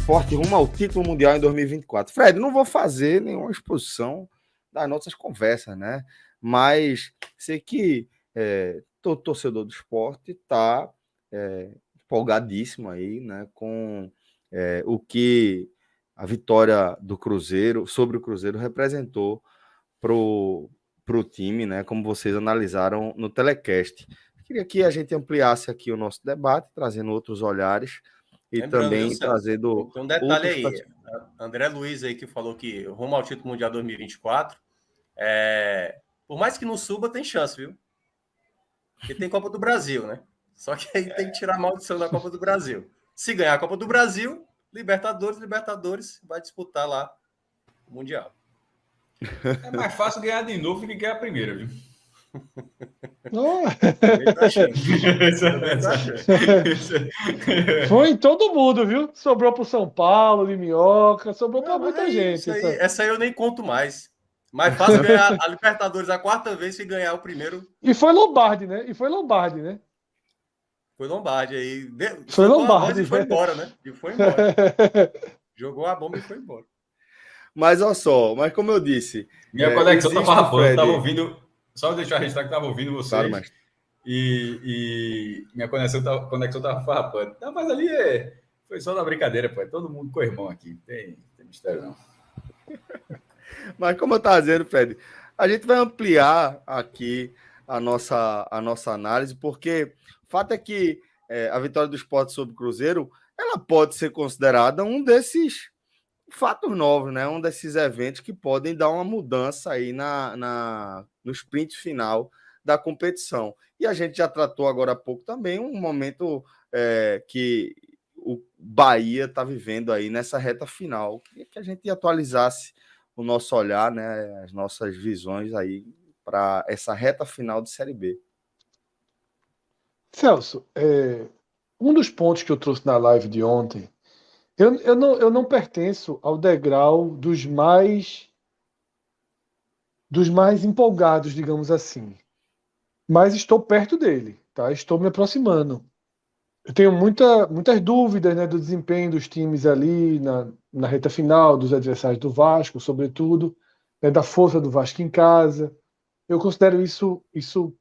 Sport rumo ao título mundial em 2024. Fred, não vou fazer nenhuma exposição das nossas conversas, né? Mas sei que todo torcedor do esporte está empolgadíssimo aí, né? Com o que a vitória do Cruzeiro sobre o Cruzeiro representou para o time, né? Como vocês analisaram no telecast. Queria que a gente ampliasse aqui o nosso debate, trazendo outros olhares e lembrando, também trazendo tem um detalhe aí. outros... André Luiz aí que falou que rumo ao título mundial 2024, por mais que não suba, tem chance, viu? Porque tem Copa do Brasil, né? Só que aí tem que tirar a maldição da Copa do Brasil. Se ganhar a Copa do Brasil, Libertadores vai disputar lá o Mundial. É mais fácil ganhar de novo do que ganhar a primeira, viu? Foi em todo mundo, viu? Sobrou pro São Paulo, de Minhoca, sobrou para muita gente. Essa aí eu nem conto mais. Mais fácil ganhar a Libertadores a quarta vez que ganhar o primeiro. E foi Lombardi, né? Foi Lombardi aí. Foi Lombardi. E foi embora, né? Jogou a bomba e foi embora. Mas olha só, como eu disse... Minha conexão tá farrapando, tava ouvindo... Só deixar registrar que tava ouvindo vocês. Claro, mas... e minha conexão tava farrapando. Não, mas ali foi só na brincadeira, pô. É todo mundo com o irmão aqui. Tem mistério, não. Mas como eu estava dizendo, Fred, a gente vai ampliar aqui a nossa análise, porque o fato é que a vitória do Sport sobre o Cruzeiro, ela pode ser considerada um desses fatos novos, né? Um desses eventos que podem dar uma mudança aí no sprint final da competição. E a gente já tratou agora há pouco também um momento que o Bahia está vivendo aí nessa reta final. Queria que a gente atualizasse o nosso olhar, né? As nossas visões aí para essa reta final de Série B. Celso, um dos pontos que eu trouxe na live de ontem, eu não pertenço ao degrau dos mais empolgados, digamos assim. Mas estou perto dele, tá? Estou me aproximando. Eu tenho muitas dúvidas, né, do desempenho dos times ali na reta final, dos adversários do Vasco, sobretudo, né, da força do Vasco em casa. Eu considero isso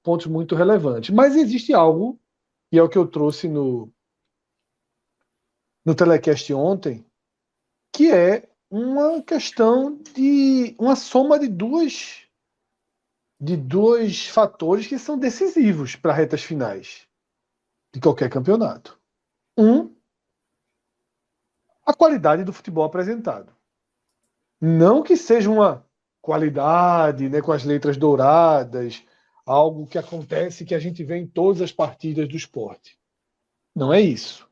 pontos muito relevantes. Mas existe algo, e é o que eu trouxe no telecast ontem, que é uma questão de uma soma de dois fatores que são decisivos para retas finais de qualquer campeonato. A qualidade do futebol apresentado. Não que seja uma qualidade, né, com as letras douradas, algo que acontece que a gente vê em todas as partidas do esporte. Não é isso.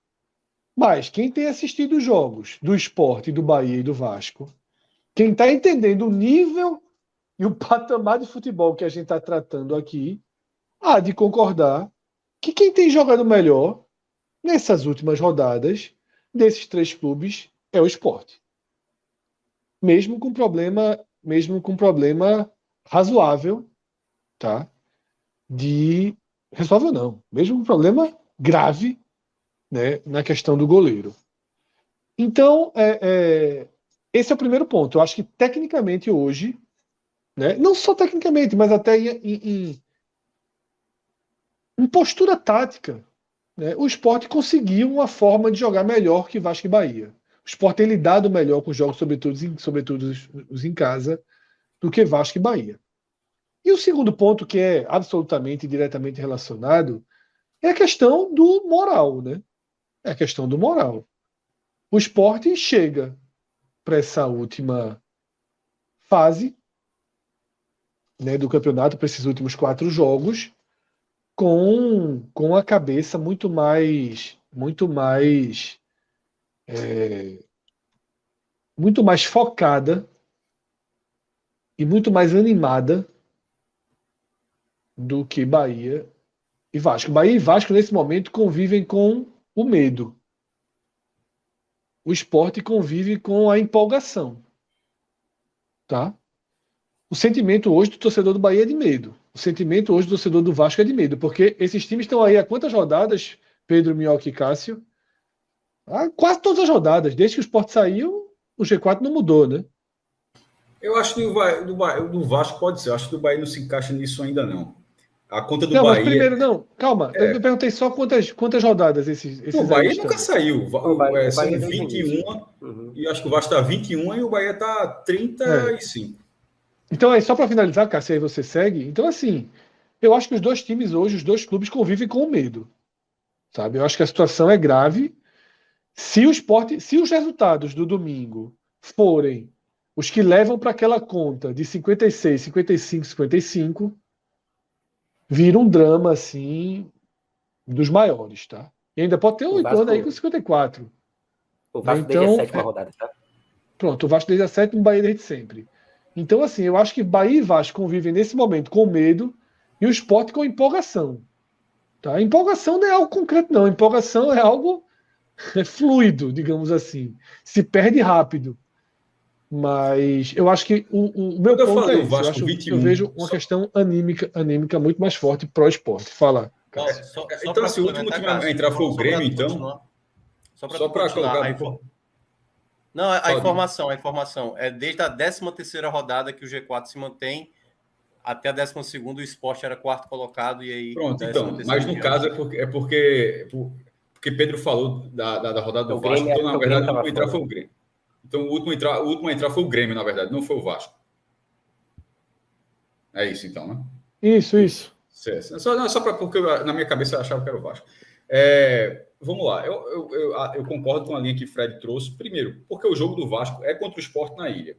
Mas quem tem assistido os jogos do Sport, do Bahia e do Vasco, quem está entendendo o nível e o patamar de futebol que a gente está tratando aqui, há de concordar que quem tem jogado melhor nessas últimas rodadas desses três clubes é o Sport. Mesmo com problema razoável, tá? Razoável não, mesmo com problema grave, né, na questão do goleiro. Então, esse é o primeiro ponto. Eu acho que tecnicamente hoje, né, não só tecnicamente, mas até em postura tática, né, o Sport conseguiu uma forma de jogar melhor que Vasco e Bahia. O Sport tem lidado melhor com os jogos, sobretudo os em casa, do que Vasco e Bahia. E o segundo ponto, que é absolutamente diretamente relacionado, é a questão do moral, né? É a questão do moral. O Sport chega para essa última fase, né, do campeonato, para esses últimos 4 jogos, com a cabeça muito mais focada e muito mais animada do que Bahia e Vasco. Bahia e Vasco, nesse momento, convivem com o medo. O Sport convive com a empolgação. Tá? O sentimento hoje do torcedor do Bahia é de medo. O sentimento hoje do torcedor do Vasco é de medo, porque esses times estão aí há quantas rodadas, Pedro, Minhoca e Cássio, Quase todas as rodadas. Desde que o Sport saiu, o G4 não mudou, né? Eu acho que do Vasco pode ser. Eu acho que o Bahia não se encaixa nisso ainda não. A conta do não, Bahia... mas primeiro, não. Calma. Eu perguntei só quantas rodadas esses o Bahia aí nunca estão. saiu. São Bahia 21. E acho que o Vasco está 21 e o Bahia está 35. Então, aí, só para finalizar, Cássio, aí você segue. Então, assim, eu acho que os dois times hoje, os dois clubes convivem com o medo. Sabe? Eu acho que a situação é grave. Se os resultados do domingo forem os que levam para aquela conta de 56, 55, 55, vira um drama, assim, dos maiores, tá? E ainda pode ter um Ituano aí com 54. O Vasco então, desde a 7ª rodada, tá? Pronto, o Vasco desde a 7ª, o Bahia desde sempre. Então, assim, eu acho que Bahia e Vasco convivem nesse momento com medo e o Sport com empolgação. Tá? Empolgação não é algo concreto, não. Empolgação é algo fluido, digamos assim. Se perde rápido. Mas eu acho que o meu ponto é esse. Eu vejo uma questão anímica muito mais forte pro esporte. Fala. Então, se o último time a entrar foi o Grêmio, então... Só para colocar... Não, a informação é desde a 13ª rodada que o G4 se mantém até a 12ª, o Sport era 4º colocado e aí... Pronto, então, mas no caso é porque Pedro falou da rodada do Vasco, então na verdade o último a entrar foi o Grêmio. Então o último a entrar foi o Grêmio, na verdade, não foi o Vasco. É isso então, né? Isso. Só porque na minha cabeça eu achava que era o Vasco. Vamos lá, eu concordo com a linha que o Fred trouxe. Primeiro, porque o jogo do Vasco é contra o Sport na ilha.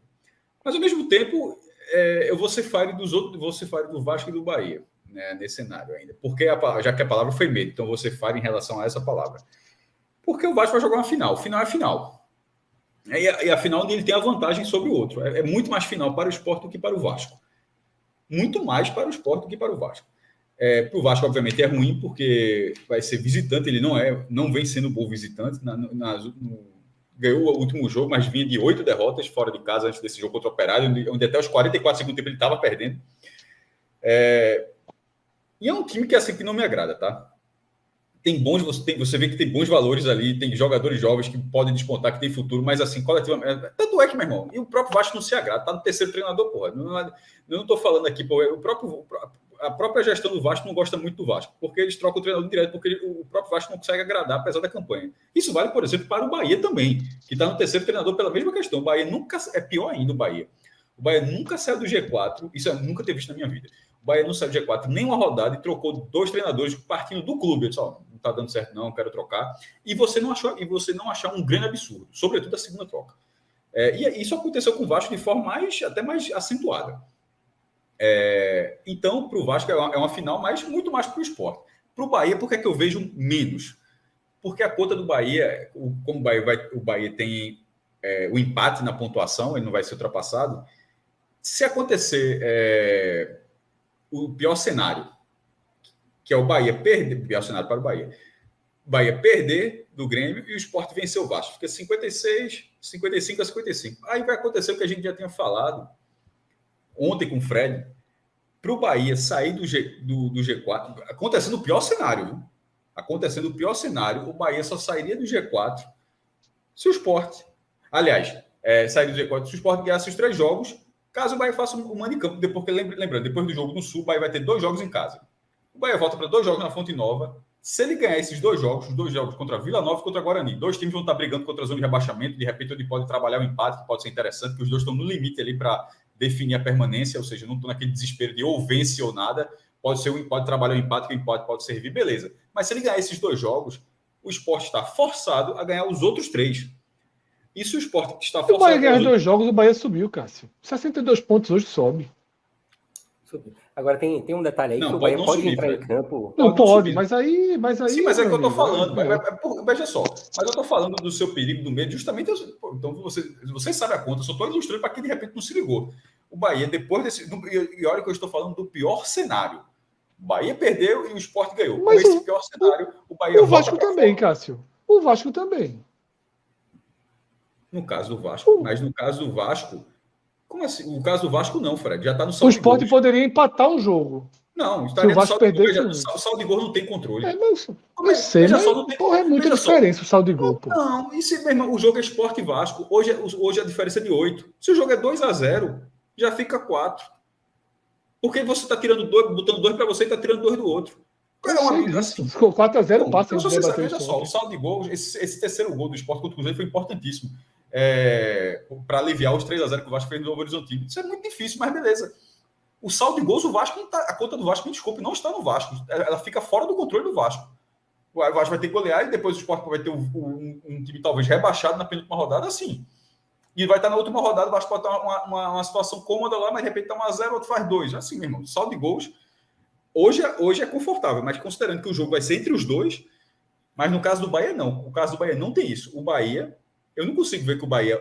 Mas, ao mesmo tempo, eu vou ser fire do Vasco e do Bahia, né, nesse cenário ainda. Porque, já que a palavra foi medo, então vou ser fire em relação a essa palavra. Porque o Vasco vai jogar uma final. O final é final. E a final ele tem a vantagem sobre o outro. É muito mais final para o Sport do que para o Vasco. Muito mais para o Sport do que para o Vasco. Para o Vasco, obviamente, é ruim, porque vai ser visitante, ele não vem sendo bom visitante. Ganhou o último jogo, mas vinha de 8 derrotas fora de casa antes desse jogo contra o Operário, onde até os 44 segundos tempo ele estava perdendo. E é um time que não me agrada, tá? Você vê que tem bons valores ali, tem jogadores jovens que podem despontar, que tem futuro, mas assim, coletivamente... Tanto é que, meu irmão, e o próprio Vasco não se agrada, tá no terceiro treinador, porra. Eu não estou falando aqui, porra, a própria gestão do Vasco não gosta muito do Vasco, porque eles trocam o treinador direto, porque o próprio Vasco não consegue agradar, apesar da campanha. Isso vale, por exemplo, para o Bahia também, que está no terceiro treinador pela mesma questão. O Bahia nunca... É pior ainda o Bahia. O Bahia nunca saiu do G4, isso eu nunca ter visto na minha vida. O Bahia não saiu do G4 nem uma rodada e trocou 2 treinadores partindo do clube. Eu disse, não está dando certo não, quero trocar. E você não achar um grande absurdo, sobretudo a segunda troca. E isso aconteceu com o Vasco de forma até mais acentuada. Então, para o Vasco é uma final, mas muito mais para o Sport. Para o Bahia, por que é que eu vejo menos? Porque a conta do Bahia, como o Bahia tem o empate na pontuação, ele não vai ser ultrapassado. Se acontecer o pior cenário, que é o Bahia perder, o pior cenário para o Bahia perder do Grêmio e o Sport vencer o Vasco, fica 56, 55 a 55. Aí vai acontecer o que a gente já tinha falado ontem com o Fred, para o Bahia sair do G4, acontecendo o pior cenário, viu? Acontecendo o pior cenário, o Bahia só sairia do G4 se o Sport, aliás, sair do G4 se o Sport ganhasse os 3 jogos, caso o Bahia faça um mano em campo, porque lembrando, depois do jogo no Sul, o Bahia vai ter 2 jogos em casa. O Bahia volta para 2 jogos na Fonte Nova. Se ele ganhar esses 2 jogos, os 2 jogos contra Vila Nova e contra Guarani, 2 times vão estar brigando contra a zona de rebaixamento, de repente ele pode trabalhar um empate, que pode ser interessante, porque os dois estão no limite ali para definir a permanência, ou seja, não estão naquele desespero de ou vence ou nada, pode trabalhar um empate, que o empate pode servir, beleza. Mas se ele ganhar esses 2 jogos, o Sport está forçado a ganhar os outros 3. E se o Sport está forçado... Se o Bahia ganhar 2 jogos, o Bahia subiu, Cássio. 62 pontos hoje sobe. Agora tem um detalhe aí, que o Bahia pode entrar em campo... Não pode, mas aí... Sim, mas é que eu estou falando. Veja só, mas eu estou falando do seu perigo, do medo, justamente... Então, você sabe a conta, eu só estou ilustrando para quem de repente não se ligou. O Bahia, depois desse... E olha que eu estou falando do pior cenário. O Bahia perdeu e o Sport ganhou. Mas com esse pior cenário, o Bahia o Vasco também, Cássio. O Vasco também. No caso do Vasco, mas no caso do Vasco... Como assim? O caso do Vasco não, Fred. Já está no saldo. O Sport poderia empatar o jogo. Não, se o Vasco perder... O saldo de gol não tem controle. Mas sei, mas porra, é muita diferença o saldo de gol. Pô. Não, e se mesmo o jogo é Sport e Vasco, hoje a diferença é de 8. Se o jogo é 2-0, já fica 4. Porque você está tirando 2, botando 2 para você e está tirando 2 do outro. É uma vida assim. 4-0 passa. Então, veja só, o saldo de gol, esse terceiro gol do Sport contra o Cruzeiro foi importantíssimo. Para aliviar os 3-0 que o Vasco fez no Novo Horizontino. Isso é muito difícil, mas beleza. O saldo de gols, o Vasco não tá, a conta do Vasco, me desculpe, não está no Vasco. Ela fica fora do controle do Vasco. O Vasco vai ter que golear e depois o Sport vai ter um time talvez rebaixado na penúltima rodada, assim. E vai estar na última rodada, o Vasco pode estar uma situação cômoda lá, mas de repente está 1-0, outro faz 2. Assim, meu irmão, o saldo de gols hoje é confortável, mas considerando que o jogo vai ser entre os dois, mas no caso do Bahia, não. O caso do Bahia não tem isso. O Bahia, eu não consigo ver que o Bahia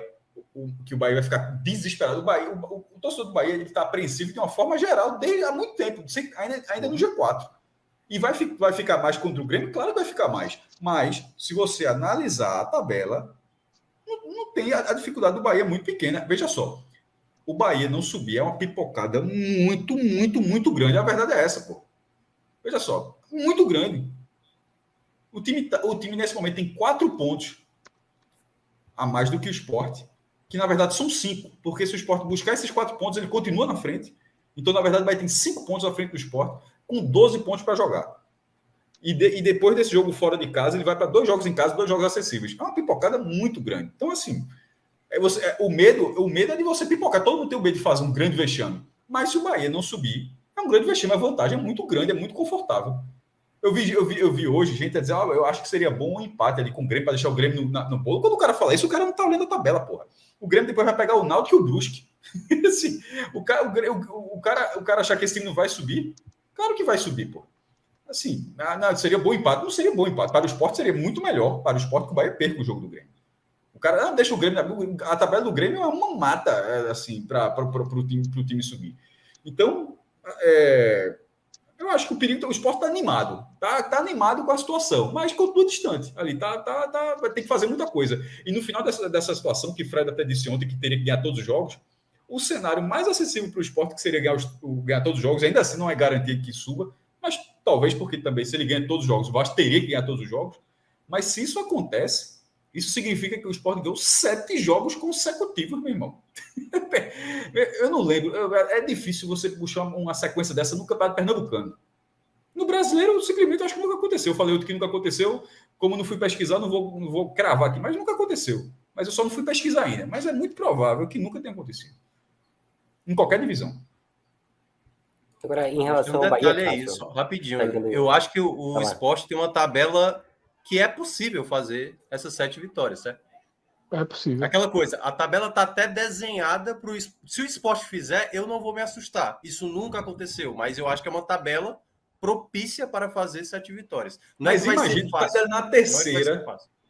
vai ficar desesperado. O torcedor do Bahia está apreensivo de uma forma geral desde há muito tempo, ainda no G4. E vai ficar mais contra o Grêmio? Claro que vai ficar mais. Mas, se você analisar a tabela, não tem a dificuldade do Bahia é muito pequena. Veja só, o Bahia não subir é uma pipocada muito, muito, muito grande. A verdade é essa, pô. Veja só, muito grande. O time nesse momento tem 4 pontos a mais do que o Sport, que na verdade são 5, porque se o Sport buscar esses 4 pontos, ele continua na frente. Então, na verdade, vai ter 5 pontos à frente do Sport, com 12 pontos para jogar. E depois desse jogo fora de casa, ele vai para 2 jogos em casa, 2 jogos acessíveis. É uma pipocada muito grande. Então, assim, o medo é de você pipocar. Todo mundo tem o medo de fazer um grande vexame. Mas se o Bahia não subir, é um grande vexame. A vantagem é muito grande, é muito confortável. Eu vi hoje gente a dizer, eu acho que seria bom um empate ali com o Grêmio, para deixar o Grêmio no bolo. Quando o cara fala isso, o cara não tá olhando a tabela, porra. O Grêmio depois vai pegar o Náutico e o Brusque. Assim, o cara achar que esse time não vai subir, claro que vai subir, pô. Assim, seria bom empate. Não seria bom empate. Para o Sport seria muito melhor. Para o Sport que o Bahia perca o jogo do Grêmio. O cara deixa o Grêmio... A tabela do Grêmio é uma mata, assim, para o time subir. Então, eu acho que o Sport está animado. Tá animado com a situação, mas continua distante. Ali vai ter que fazer muita coisa. E no final dessa situação, que o Fred até disse ontem que teria que ganhar todos os jogos, o cenário mais acessível para o Sport, que seria ganhar todos os jogos, ainda assim não é garantia que suba, mas talvez porque também, se ele ganha todos os jogos, o Vasco teria que ganhar todos os jogos. Mas se isso acontece, isso significa que o Sport ganhou 7 jogos consecutivos, meu irmão. Eu não lembro. É difícil você puxar uma sequência dessa no Campeonato Pernambucano. No Brasileiro, simplesmente, acho que nunca aconteceu. Eu falei outro que nunca aconteceu. Como não fui pesquisar, não vou cravar aqui, mas nunca aconteceu. Mas eu só não fui pesquisar ainda. Mas é muito provável que nunca tenha acontecido. Em qualquer divisão. Agora, em relação ao Bahia... É isso, rapidinho. Eu acho que o Sport tem uma tabela que é possível fazer essas 7 vitórias, certo? É possível. Aquela coisa, a tabela está até desenhada para o... Se o Sport fizer, eu não vou me assustar. Isso nunca aconteceu, mas eu acho que é uma tabela propícia para fazer 7 vitórias. Mas imagina, tu tá na terceira,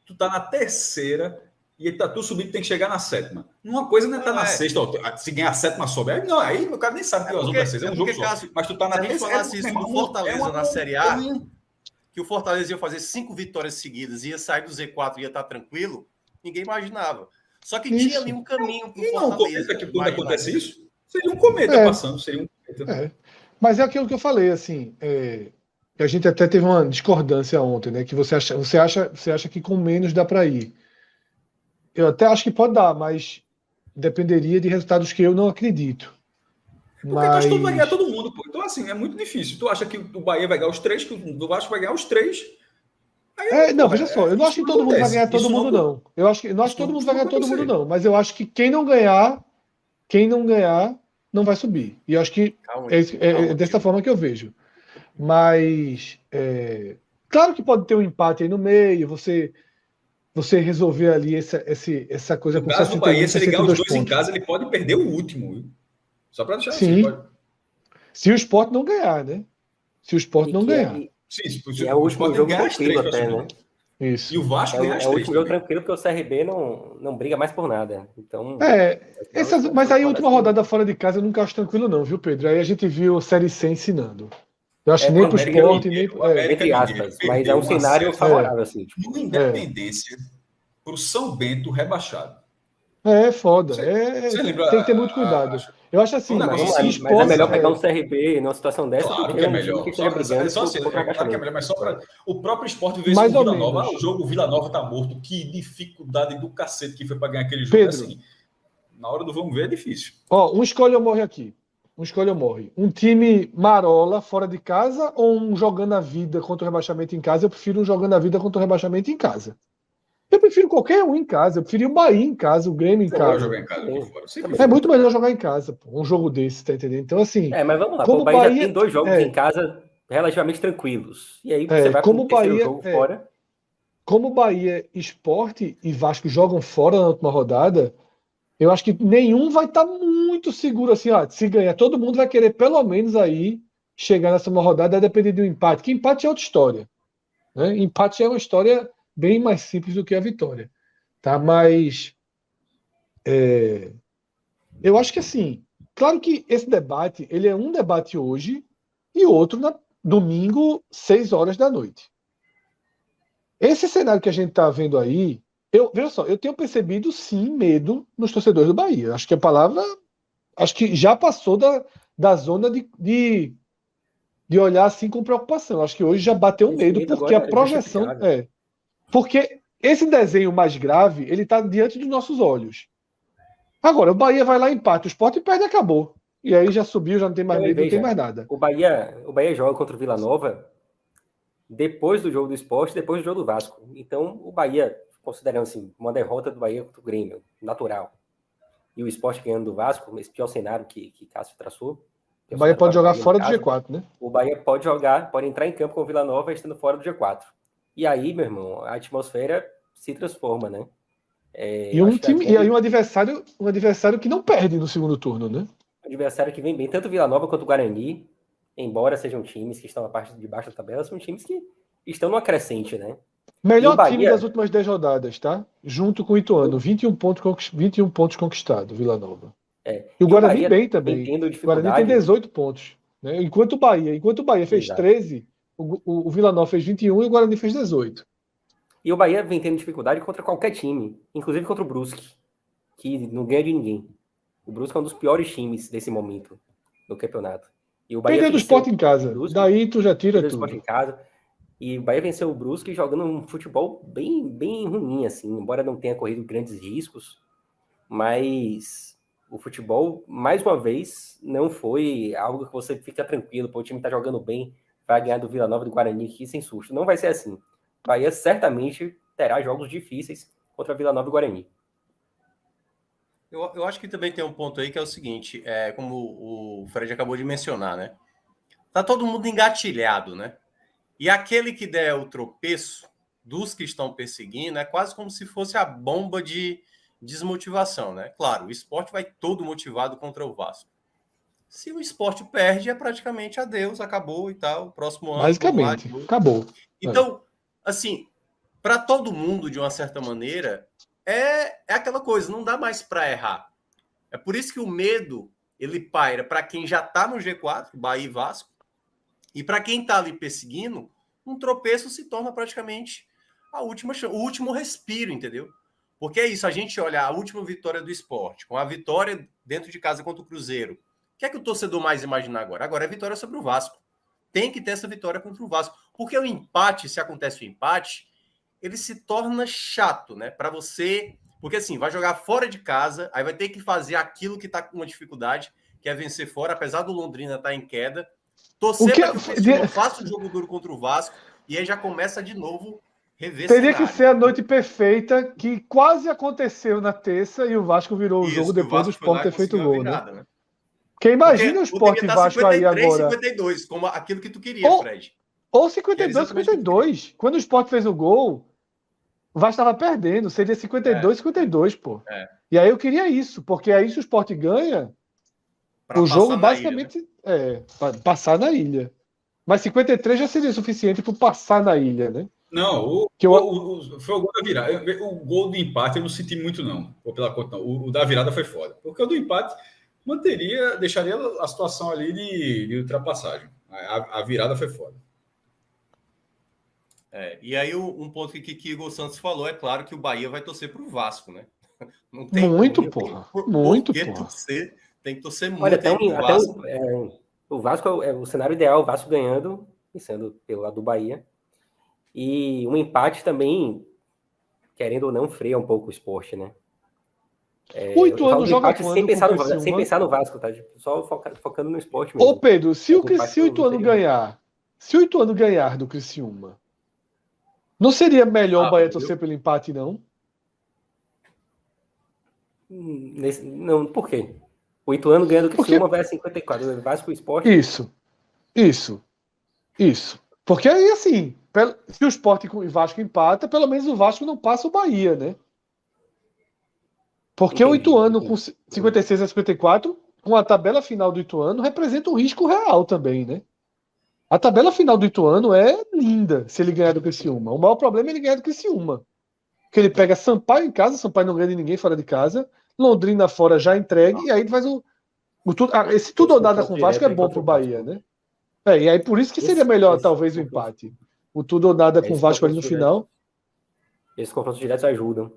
tu tá na terceira e tu subindo tem que chegar na 7ª. Uma coisa não é estar na 6ª, se ganhar a 7ª sobe. Aí não, aí o cara nem sabe que as outras 6 é um jogo só. Caso, mas tu tá na terceira. Se a gente falasse isso do Fortaleza na Série A, que o Fortaleza ia fazer 5 vitórias seguidas, ia sair do Z4 e ia estar tranquilo, ninguém imaginava. Só que tinha ali um caminho para o Fortaleza. Não, que quando acontece isso, seria um cometa passando, seria um cometa. Mas é aquilo que eu falei, assim, a gente até teve uma discordância ontem, né? Que você acha que com menos dá para ir. Eu até acho que pode dar, mas dependeria de resultados que eu não acredito. Porque tu vai ganhar todo mundo, pô. Então, assim, é muito difícil. Tu acha que o Bahia vai ganhar os 3, que o Vasco vai ganhar os 3. Veja só, eu não acho que todo mundo vai ganhar todo mundo, não. Eu acho que todo mundo vai ganhar todo mundo, não. Mas eu acho que quem não ganhar, não vai subir. E eu acho que é dessa forma que eu vejo. Mas, claro que pode ter um empate aí no meio, você resolver ali essa coisa com 61, 62 pontos. No caso do Bahia, se ele ganhar os 2 em casa, ele pode perder o último. Só para deixar assim. Se o Sport não ganhar, né? Se o Sport não ganhar. Sim, é o último jogo tranquilo até, né? Isso. E o Vasco ganha as 3. É o último jogo tranquilo, porque o CRB não briga mais por nada. Então, mas aí a última rodada fora de casa eu nunca acho tranquilo não, viu, Pedro? Aí a gente viu a Série C ensinando. Eu acho que nem pro Sport, nem pro... Entre aspas, mas é um cenário favorável, assim. Tipo. Independência pro São Bento rebaixado. É foda. Tem que ter muito cuidado. Eu acho assim, mas é melhor pegar um CRB numa situação dessa. Claro que é melhor. Claro que é melhor, mas só para o próprio Sport ver se o Vila Nova. O jogo Vila Nova tá morto. Que dificuldade do cacete que foi para ganhar aquele jogo. Pedro, assim, na hora do vamos ver é difícil. Um escolha ou morre aqui. Um time marola fora de casa ou um jogando a vida contra o rebaixamento em casa? Eu prefiro um jogando a vida contra o rebaixamento em casa. Eu prefiro qualquer um em casa. Eu prefiro o Bahia em casa, o Grêmio em casa. Jogar em casa é muito melhor jogar em casa, pô, um jogo desse, tá entendendo? Então, assim. Mas vamos lá, o Bahia já tem 2 jogos em casa relativamente tranquilos. E aí você vai para o terceiro jogo fora. Como Bahia, Sport e Vasco jogam fora na última rodada, eu acho que nenhum vai estar muito seguro assim. Se ganhar, todo mundo vai querer pelo menos aí chegar nessa uma rodada a depender de um empate. Que empate é outra história. Né? Empate é uma história bem mais simples do que a vitória. Tá? Mas eu acho que assim, claro que esse debate, ele é um debate hoje e outro na domingo, 6 horas da noite. Esse cenário que a gente está vendo aí, veja só, eu tenho percebido sim medo nos torcedores do Bahia. Acho que a palavra, acho que já passou da zona de olhar assim com preocupação. Acho que hoje já bateu um medo, porque a projeção porque esse desenho mais grave, ele está diante dos nossos olhos. Agora, o Bahia vai lá, empata, o Sport perde e acabou. E aí já subiu, já não tem mais medo, não tem mais nada. O Bahia joga contra o Vila Nova depois do jogo do Sport, depois do jogo do Vasco. Então, o Bahia, considerando assim, uma derrota do Bahia contra o Grêmio, natural, e o Sport ganhando do Vasco, esse pior cenário que Cássio traçou. O Bahia pode jogar fora do G4, né? O Bahia pode entrar em campo com o Vila Nova estando fora do G4. E aí, meu irmão, a atmosfera se transforma, né? E aí um adversário que não perde no segundo turno, né? Um adversário que vem bem, tanto o Vila Nova quanto o Guarani, embora sejam times que estão na parte de baixo da tabela, são times que estão numa crescente, né? Melhor time das últimas 10 rodadas, tá? Junto com o Ituano, 21 pontos conquistados, Vila Nova. E o Guarani bem também. O Guarani tem 18 pontos. Né? Enquanto o Bahia fez 13, o Vila Nova fez 21 e o Guarani fez 18. E o Bahia vem tendo dificuldade contra qualquer time, inclusive contra o Brusque, que não ganha de ninguém. O Brusque é um dos piores times desse momento no campeonato. E o Bahia perdeu do Sport em casa. Daí tu já tira tudo. Sport em casa. E o Bahia venceu o Brusque jogando um futebol bem, bem ruim, assim, embora não tenha corrido grandes riscos. Mas o futebol, mais uma vez, não foi algo que você fica tranquilo, o time tá jogando bem, vai ganhar do Vila Nova, do Guarani aqui sem susto. Não vai ser assim. O Bahia certamente terá jogos difíceis contra Vila Nova e Guarani. Eu acho que também tem um ponto aí que é o seguinte, como o Fred acabou de mencionar, né? Tá todo mundo engatilhado, né? E aquele que der o tropeço dos que estão perseguindo é quase como se fosse a bomba de desmotivação, né? Claro, o Sport vai todo motivado contra o Vasco. Se o Sport perde, é praticamente adeus, acabou e tal. Próximo ano. Basicamente, acabou. Então, assim, para todo mundo, de uma certa maneira, é aquela coisa, não dá mais para errar. É por isso que o medo, ele paira para quem já está no G4, Bahia e Vasco, e para quem está ali perseguindo, um tropeço se torna praticamente o último respiro, entendeu? Porque é isso, a gente olha a última vitória do Sport, com a vitória dentro de casa contra o Cruzeiro. O que é que o torcedor mais imagina agora? Agora é vitória sobre o Vasco. Tem que ter essa vitória contra o Vasco. Porque o empate, se acontece o empate, ele se torna chato, né? Para você... Porque assim, vai jogar fora de casa, aí vai ter que fazer aquilo que está com uma dificuldade, que é vencer fora, apesar do Londrina estar em queda. Torcer para que o Criciúma faça um jogo duro contra o Vasco, e aí já começa de novo rever Teria cenário. Que ser a noite perfeita, que quase aconteceu na terça, e o Vasco virou o jogo depois do Sport ter feito o gol, virada, né? Porque imagina o Sport e Vasco 53, aí agora. 52, como aquilo que tu queria, Fred. Ou 52, 52. Quando o Sport fez o gol, o Vasco estava perdendo. Seria 52, 52, pô. E aí eu queria isso, porque aí se o Sport ganha, pra o jogo basicamente ilha, né? Passar na ilha. Mas 53 já seria suficiente para passar na ilha, né? Não, foi o gol da virada. O gol do empate eu não senti muito, não. Ou pela conta, não. O da virada foi foda. Porque o do empate deixaria a situação ali de ultrapassagem. A virada foi foda. E aí um ponto que Igor Santos falou, é claro que o Bahia vai torcer para o Vasco, né? Não tem muito, porra. Muito, porque porra. tem que torcer muito. Olha, Vasco. O Vasco é o cenário ideal, o Vasco ganhando, pensando pelo lado do Bahia. E um empate também, querendo ou não, freia um pouco o Sport, né? O Ituano joga empate quando sem com pensar no Vasco, tá? Só focando no Sport mesmo. Ô, Pedro, se o Ituano ganhar, se o Ituano ganhar do Criciúma, não seria melhor o Bahia torcer pelo empate, não? Não, por quê? O Ituano ganha do Criciúma, vai a 54. O Vasco e o Sport... Isso. Porque aí, assim, se o Sport e o Vasco empata, pelo menos o Vasco não passa o Bahia, né? Porque o Ituano com 56 a 54, com a tabela final do Ituano, representa um risco real também, né? A tabela final do Ituano é linda se ele ganhar do Criciúma. O maior problema é ele ganhar do Criciúma. Porque ele pega Sampaio em casa, Sampaio não ganha de ninguém fora de casa, Londrina fora já entregue, e aí ele faz esse tudo ou nada com o Vasco é bom pro Bahia, né? E aí por isso que seria melhor, talvez, o empate. O tudo ou nada com o Vasco ali no final. Esses confrontos diretos ajudam.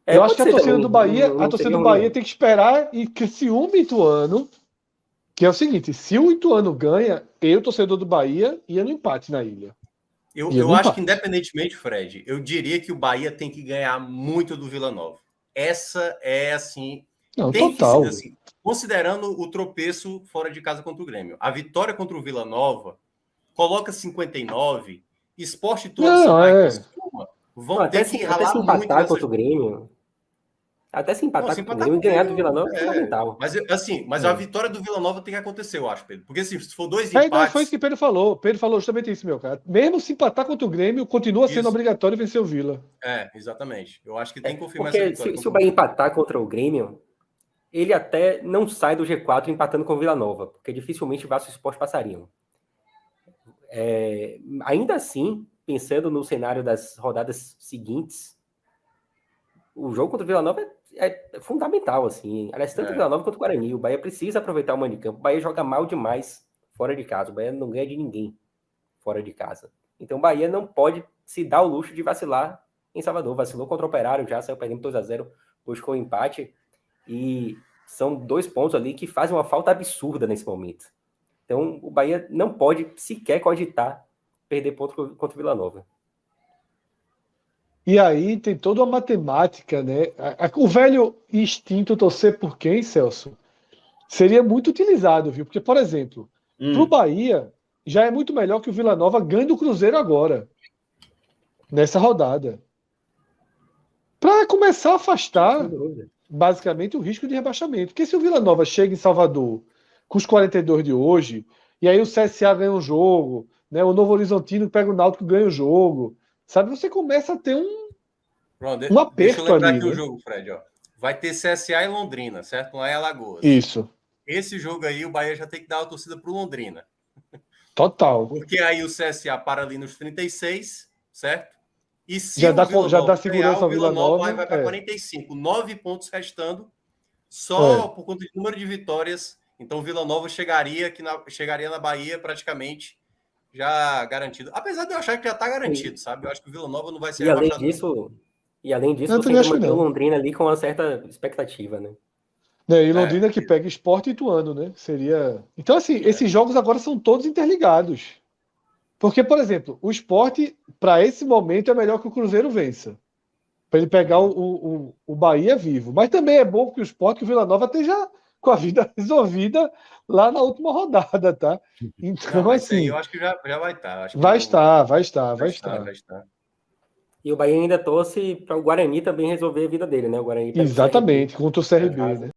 Eu acho que a torcida do Bahia, tem que esperar e Criciúma e Ituano, que é o seguinte, se o Ituano ganha, eu, torcedor do Bahia, ia no empate na ilha. Eu acho que, independentemente, Fred, eu diria que o Bahia tem que ganhar muito do Vila Nova. Essa é, assim... Não, total. Que, assim, considerando o tropeço fora de casa contra o Grêmio. A vitória contra o Vila Nova coloca 59, Sport e Ituano vão ter que ralar muito. Até se empatar contra o Grêmio... Até se empatar com o Grêmio e ganhar do Vila Nova é fundamental. Mas a vitória do Vila Nova tem que acontecer, eu acho, Pedro. Porque se for 2 empates... Não, foi isso que Pedro falou. Pedro falou justamente isso, meu cara. Mesmo se empatar contra o Grêmio, continua sendo obrigatório vencer o Vila. Exatamente. Eu acho que tem que confirmar essa vitória. Porque se o Bahia empatar contra o Grêmio, ele até não sai do G4 empatando com o Vila Nova, porque dificilmente o Vasco e o Sport passariam. Ainda assim, pensando no cenário das rodadas seguintes, o jogo contra o Vila Nova é fundamental, assim. Aliás, tanto o Vila Nova quanto o Guarani. O Bahia precisa aproveitar o mando de campo. O Bahia joga mal demais fora de casa. O Bahia não ganha de ninguém fora de casa. Então o Bahia não pode se dar o luxo de vacilar em Salvador. Vacilou contra o Operário, já saiu perdendo 2-0, buscou o empate. E são 2 pontos ali que fazem uma falta absurda nesse momento. Então o Bahia não pode sequer cogitar perder ponto contra o Vila Nova. E aí tem toda uma matemática, né? O velho instinto torcer por quem, Celso? Seria muito utilizado, viu? Porque, por exemplo, para o Bahia, já é muito melhor que o Vila Nova ganhe do Cruzeiro agora, nessa rodada. Para começar a afastar, basicamente, o risco de rebaixamento. Porque se o Vila Nova chega em Salvador com os 42 de hoje, e aí o CSA ganha um jogo, né? O Novo Horizontino pega o Náutico e ganha o jogo. Sabe, você começa a ter um aperto ali. Deixa eu lembrar aqui o jogo, Fred. Ó. Vai ter CSA e Londrina, certo? Lá em Alagoas. Isso. Esse jogo aí, o Bahia já tem que dar uma torcida pro Londrina. Total. Porque aí o CSA para ali nos 36, certo? E se já dá segurança ao Vila Nova. Vai para 45. 9 pontos restando, só por conta do número de vitórias. Então o Vila Nova chegaria na Bahia praticamente já garantido. Apesar de eu achar que já está garantido, sabe? Eu acho que o Vila Nova não vai ser rebaixado. E além disso, você ainda mantém o Londrina ali com uma certa expectativa, né? E Londrina que pega Sport e Ituano, né? Seria... Então, assim, esses jogos agora são todos interligados. Porque, por exemplo, o Sport, para esse momento, é melhor que o Cruzeiro vença. Para ele pegar o Bahia vivo. Mas também é bom que o Sport e o Vila Nova esteja com a vida resolvida lá na última rodada, tá? Então, assim... eu acho que já vai estar. Vai estar. E o Bahia ainda torce para o Guarani também resolver a vida dele, né? O Guarani exatamente, contra o CRB, né?